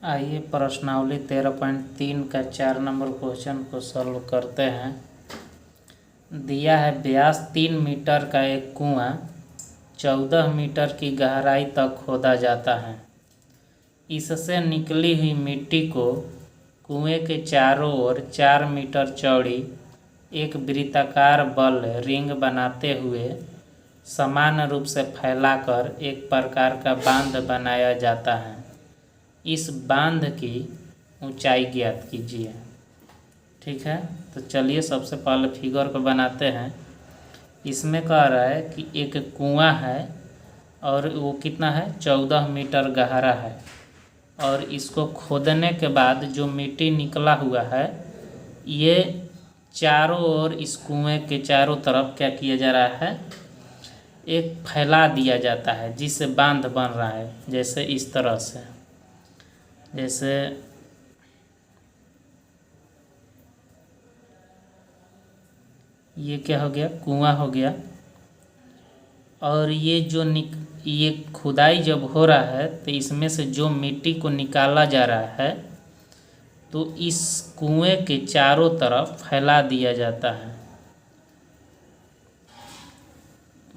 आइए प्रश्नावली 13.3 का 4 नंबर क्वेश्चन को सॉल्व करते हैं। दिया है व्यास 3 मीटर का एक कुआं 14 मीटर की गहराई तक खोदा जाता है। इससे निकली हुई मिट्टी को कुएं के चारों ओर 4 मीटर चौड़ी एक वृत्ताकार बल रिंग बनाते हुए समान रूप से फैलाकर एक प्रकार का बांध बनाया जाता है। इस बांध की ऊंचाई ज्ञात कीजिए। ठीक है, तो चलिए सबसे पहले फिगर को बनाते हैं। इसमें कह रहा है कि एक कुआं है और वो कितना है, 14 मीटर गहरा है, और इसको खोदने के बाद जो मिट्टी निकला हुआ है ये चारों ओर इस कुएं के चारों तरफ क्या किया जा रहा है, एक फैला दिया जाता है, जिससे बांध बन रहा है। जैसे इस तरह से, जैसे ये क्या हो गया, कुआं हो गया। और ये जो ये खुदाई जब हो रहा है तो इसमें से जो मिट्टी को निकाला जा रहा है तो इस कुएं के चारों तरफ फैला दिया जाता है।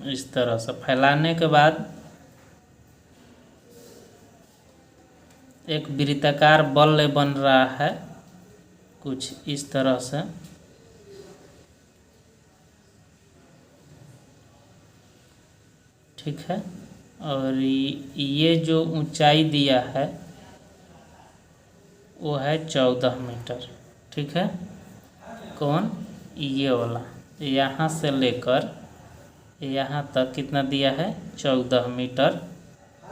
इस तरह से फैलाने के बाद एक वृत्ताकार बल बन रहा है, कुछ इस तरह से। ठीक है, और ये जो ऊंचाई दिया है वो है 14 मीटर। ठीक है, कौन, ये वाला, यहाँ से लेकर यहाँ तक कितना दिया है, 14 मीटर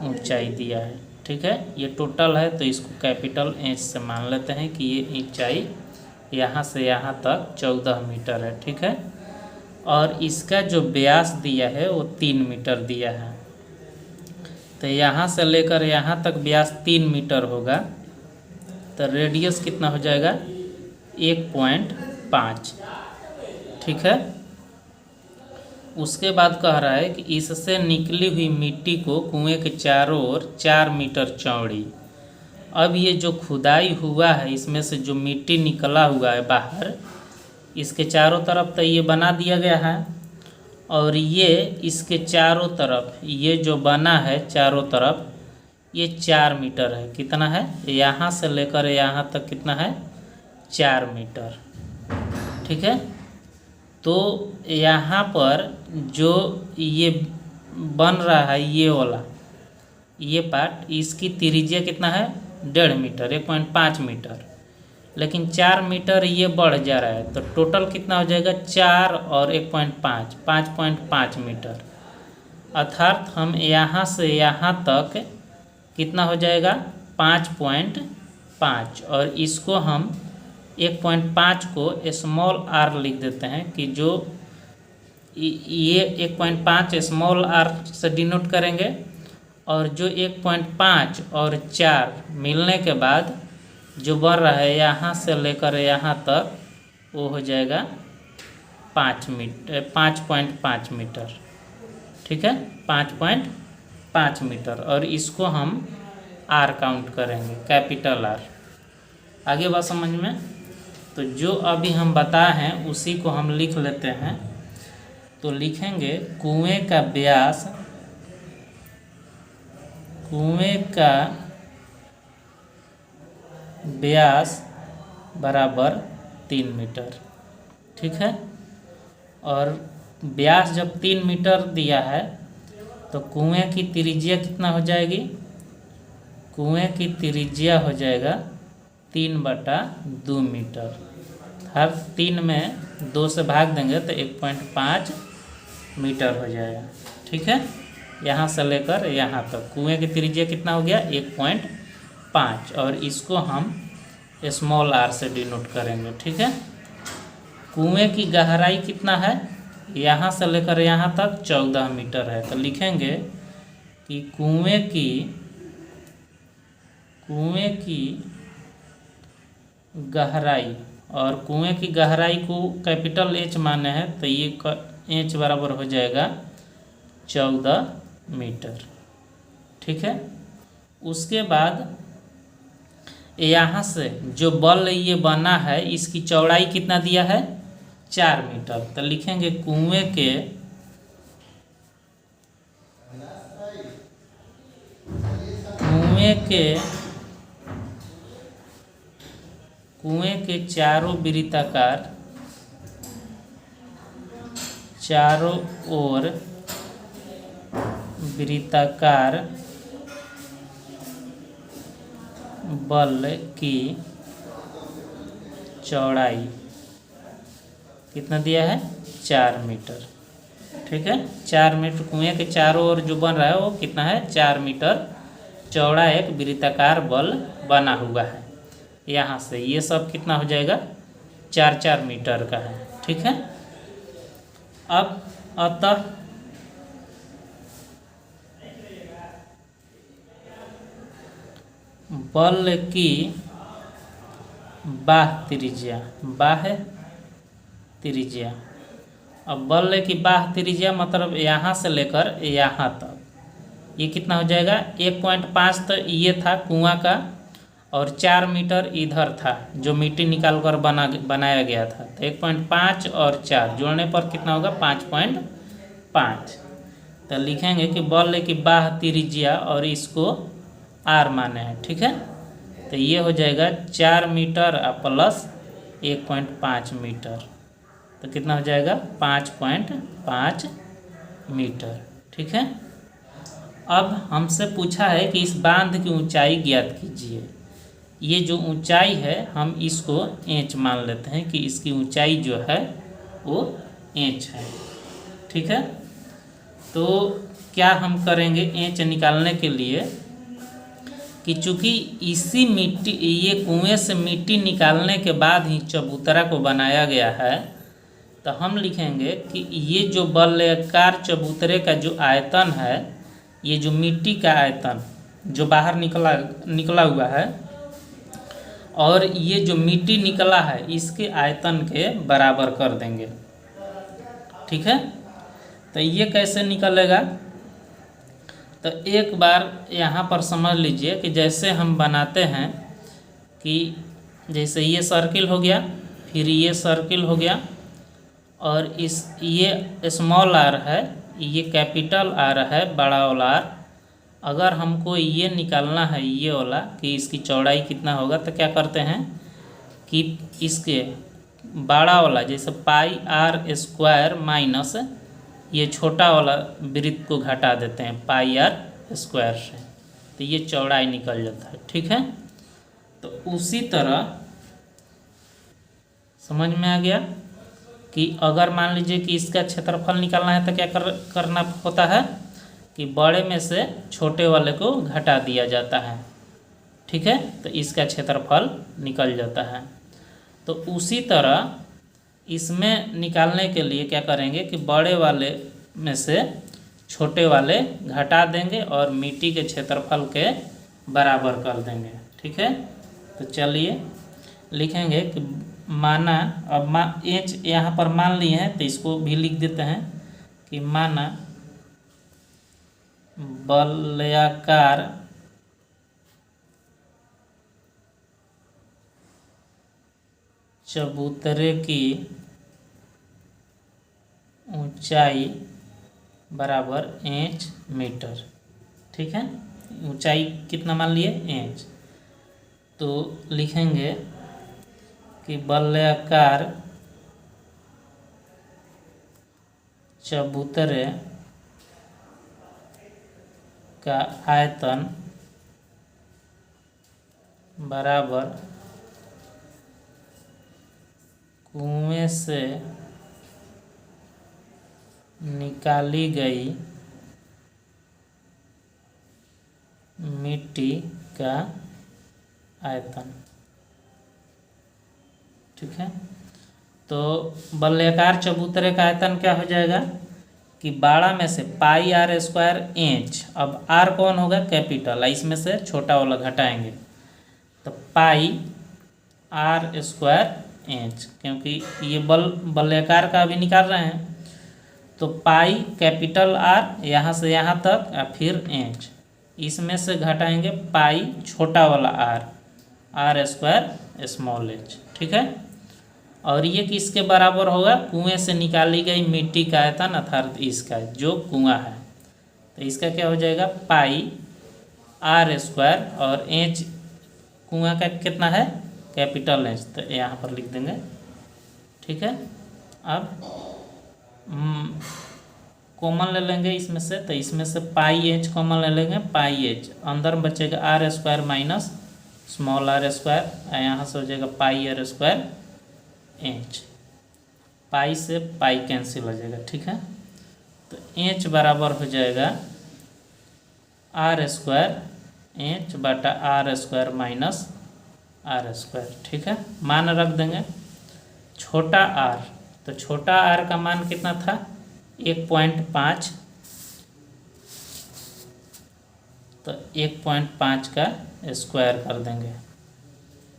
ऊंचाई दिया है। ठीक है, ये टोटल है तो इसको कैपिटल एच से मान लेते हैं कि ये ऊंचाई यहाँ से यहाँ तक 14 मीटर है। ठीक है, और इसका जो व्यास दिया है वो 3 मीटर दिया है। तो यहाँ से लेकर यहाँ तक व्यास 3 मीटर होगा, तो रेडियस कितना हो जाएगा, 1.5। ठीक है, उसके बाद कह रहा है कि इससे निकली हुई मिट्टी को कुएं के चारों ओर 4 मीटर चौड़ी। अब ये जो खुदाई हुआ है इसमें से जो मिट्टी निकला हुआ है बाहर, इसके चारों तरफ तो ये बना दिया गया है, और ये इसके चारों तरफ ये जो बना है चारों तरफ ये 4 मीटर है। कितना है, यहाँ से लेकर यहाँ तक कितना है, 4 मीटर। ठीक है, तो यहाँ पर जो ये बन रहा है ये वाला, ये पार्ट, इसकी त्रिज्या कितना है, 1.5 मीटर, 1.5 मीटर, लेकिन 4 मीटर ये बढ़ जा रहा है, तो टोटल कितना हो जाएगा, 4 और 1.5, 5.5 मीटर। अर्थात हम यहाँ से यहाँ तक कितना हो जाएगा, 5.5, और इसको हम 1.5 को स्मॉल आर लिख देते हैं कि जो ये 1.5 स्मॉल आर से डिनोट करेंगे, और जो 1.5 और 4 मिलने के बाद जो बन रहा है यहाँ से लेकर यहाँ तक वो हो जाएगा 5.5 मीटर। ठीक है, 5.5 मीटर, और इसको हम आर काउंट करेंगे, कैपिटल आर। आगे बात समझ में, तो जो अभी हम बताए हैं उसी को हम लिख लेते हैं। तो लिखेंगे कुएं का व्यास, कुएं का व्यास बराबर 3 मीटर। ठीक है, और व्यास जब 3 मीटर दिया है तो कुएं की त्रिज्या कितना हो जाएगी, कुएं की त्रिज्या हो जाएगा 3/2 मीटर। हर 3 में 2 से भाग देंगे तो 1.5 मीटर हो जाएगा। ठीक है, यहाँ से लेकर यहाँ तक कुएं की त्रिज्या कितना हो गया, 1.5, और इसको हम स्मॉल आर से डिनोट करेंगे। ठीक है, कुएं की गहराई कितना है, यहाँ से लेकर यहाँ तक 14 मीटर है, तो लिखेंगे कि कुएं की गहराई, और कुएं की गहराई को कैपिटल एच माने हैं तो ये एच बराबर हो जाएगा 14 मीटर। ठीक है, उसके बाद यहाँ से जो बल ये बना है इसकी चौड़ाई कितना दिया है 4 मीटर। तो लिखेंगे कुएं के चारों ओर वृत्ताकार बल की चौड़ाई कितना दिया है 4 मीटर। ठीक है, 4 मीटर कुएं के चारों ओर जो बन रहा है वो कितना है 4 मीटर चौड़ा एक वृत्ताकार बल बना हुआ है। यहाँ से ये सब कितना हो जाएगा 4-4 मीटर का है। ठीक है, अब अतः बल की बाह्य त्रिज्या। अब बल की बाह्य त्रिज्या मतलब यहाँ से लेकर यहाँ तक ये कितना हो जाएगा 1.5 तो ये था कुआं का और 4 मीटर इधर था जो मिट्टी निकाल कर बनाया गया था। तो 1.5 और 4 जोड़ने पर कितना होगा 5.5। तो लिखेंगे कि बल की बाह्य त्रिज्या और इसको आर माने हैं। ठीक है, तो ये हो जाएगा 4 मीटर प्लस 1.5 मीटर तो कितना हो जाएगा 5.5 मीटर। ठीक है, अब हमसे पूछा है कि इस बांध की ऊंचाई ज्ञात कीजिए। ये जो ऊंचाई है हम इसको इंच मान लेते हैं कि इसकी ऊंचाई जो है वो इंच है। ठीक है, तो क्या हम करेंगे इंच निकालने के लिए कि चूँकि इसी मिट्टी ये कुएं से मिट्टी निकालने के बाद ही चबूतरा को बनाया गया है तो हम लिखेंगे कि ये जो बल्लेकार चबूतरे का जो आयतन है ये जो मिट्टी का आयतन जो बाहर निकला हुआ है और ये जो मिट्टी निकला है इसके आयतन के बराबर कर देंगे। ठीक है, तो ये कैसे निकलेगा तो एक बार यहाँ पर समझ लीजिए कि जैसे हम बनाते हैं कि जैसे ये सर्किल हो गया फिर ये सर्किल हो गया और ये स्मॉल आर है ये कैपिटल आर है बड़ा वाला आर। अगर हमको ये निकालना है ये वाला कि इसकी चौड़ाई कितना होगा तो क्या करते हैं कि इसके बड़ा वाला जैसे पाई आर स्क्वायर माइनस ये छोटा वाला वृत्त को घटा देते हैं पाई आर स्क्वायर से तो ये चौड़ाई निकल जाता है। ठीक है, तो उसी तरह समझ में आ गया कि अगर मान लीजिए कि इसका क्षेत्रफल निकालना है तो क्या करना होता है कि बड़े में से छोटे वाले को घटा दिया जाता है। ठीक है, तो इसका क्षेत्रफल निकल जाता है। तो उसी तरह इसमें निकालने के लिए क्या करेंगे कि बड़े वाले में से छोटे वाले घटा देंगे और मिट्टी के क्षेत्रफल के बराबर कर देंगे। ठीक है, तो चलिए लिखेंगे कि माना अब इंच यहाँ पर मान लिए हैं तो इसको भी लिख देते हैं कि माना बल्लेकार चबूतरे की ऊंचाई बराबर इंच मीटर। ठीक है, ऊंचाई कितना मान लिए इंच। तो लिखेंगे कि बल्लेकार चबूतरे का आयतन बराबर कुएं से निकाली गई मिट्टी का आयतन। ठीक है, तो बल्लेकार चबूतरे का आयतन क्या हो जाएगा कि 12 में से पाई आर स्क्वायर इंच। अब आर कौन होगा कैपिटल, इसमें से छोटा वाला घटाएंगे तो पाई आर स्क्वायर इंच क्योंकि ये बल्लेकार का अभी निकाल रहे हैं तो पाई कैपिटल आर यहाँ से यहाँ तक और फिर इंच इसमें से घटाएंगे पाई छोटा वाला r r square small h. ठीक है, और ये किसके बराबर होगा? कुएं से निकाली गई मिट्टी का आयतन अर्थात इसका जो कुआं है। तो इसका क्या हो जाएगा? पाई आर स्क्वायर, और एच कुआं का कितना है? कैपिटल एच, तो यहाँ पर लिख देंगे। ठीक है, अब कॉमन ले लेंगे इसमें से, तो इसमें से पाई एच कॉमन ले लेंगे। पाई एच अंदर बचेगा r square minus small r square, यहाँ से हो जाएगा pi r square h. Pi से पाई कैंसिल हो जाएगा। ठीक है, तो एच बराबर हो जाएगा आर स्क्वायर एच बटा r square minus r square. ठीक है, मान रख देंगे छोटा आर, तो छोटा आर का मान कितना था? 1.5, तो 1.5 का स्क्वायर कर देंगे।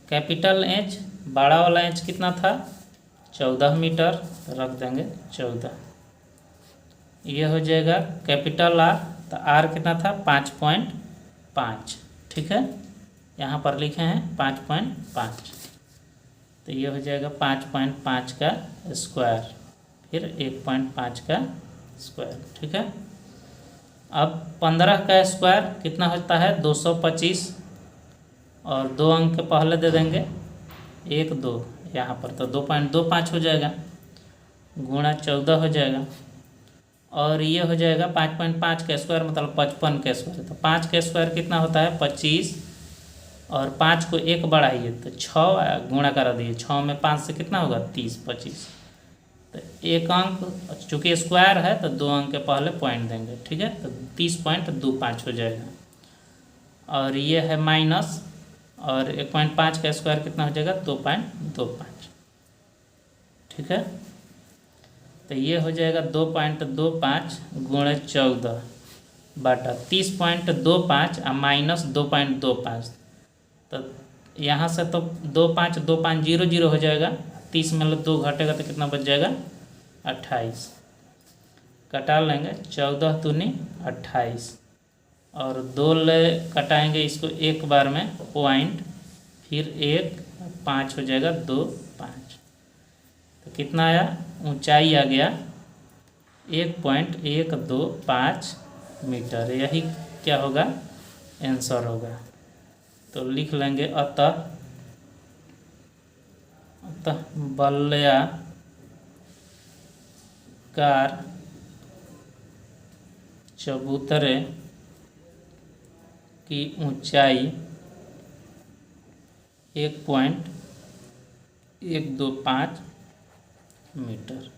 कैपिटल एच बड़ा वाला एच कितना था? 14 मीटर, तो रख देंगे 14। ये हो जाएगा कैपिटल आर, तो आर कितना था? 5.5। ठीक है, यहाँ पर लिखे हैं 5.5, तो ये हो जाएगा 5.5 का स्क्वायर, फिर 1.5 का स्क्वायर। ठीक है, अब 15 का स्क्वायर कितना होता है? 225, और 2 अंक के पहले दे देंगे 1 2 यहाँ पर, तो 2.25 हो जाएगा, गुणा 14 हो जाएगा, और ये हो जाएगा 5.5 का स्क्वायर मतलब 55 का स्क्वायर। तो 5 का स्क्वायर कितना होता है? 25, और 5 को 1 बढ़ाइए तो 6 गुणा करा दिए, 6 में 5 से कितना होगा? 30, 25। तो 1 अंक चूँकि स्क्वायर है तो 2 अंक के पहले पॉइंट देंगे। ठीक है, तो 30.25 हो जाएगा, और ये है माइनस, और 1.5 का स्क्वायर कितना हो जाएगा? 2.25। ठीक है, तो ये हो जाएगा 2.25 गुणे 14 बटा 30.25 और माइनस 2.25, तो यहाँ से तो 2.5 हो जाएगा, 30 में 2 घटेगा तो कितना बच जाएगा? 28। कटा लेंगे 14 दूनी 28, और 2 ले कटाएंगे इसको एक बार में पॉइंट, फिर 1 5 हो जाएगा 2 5, तो कितना आया? ऊंचाई आ गया 1.125 मीटर। यही क्या होगा? आंसर होगा। तो लिख लेंगे अतः वलयाकार चबूतरे की ऊंचाई 1.125 मीटर।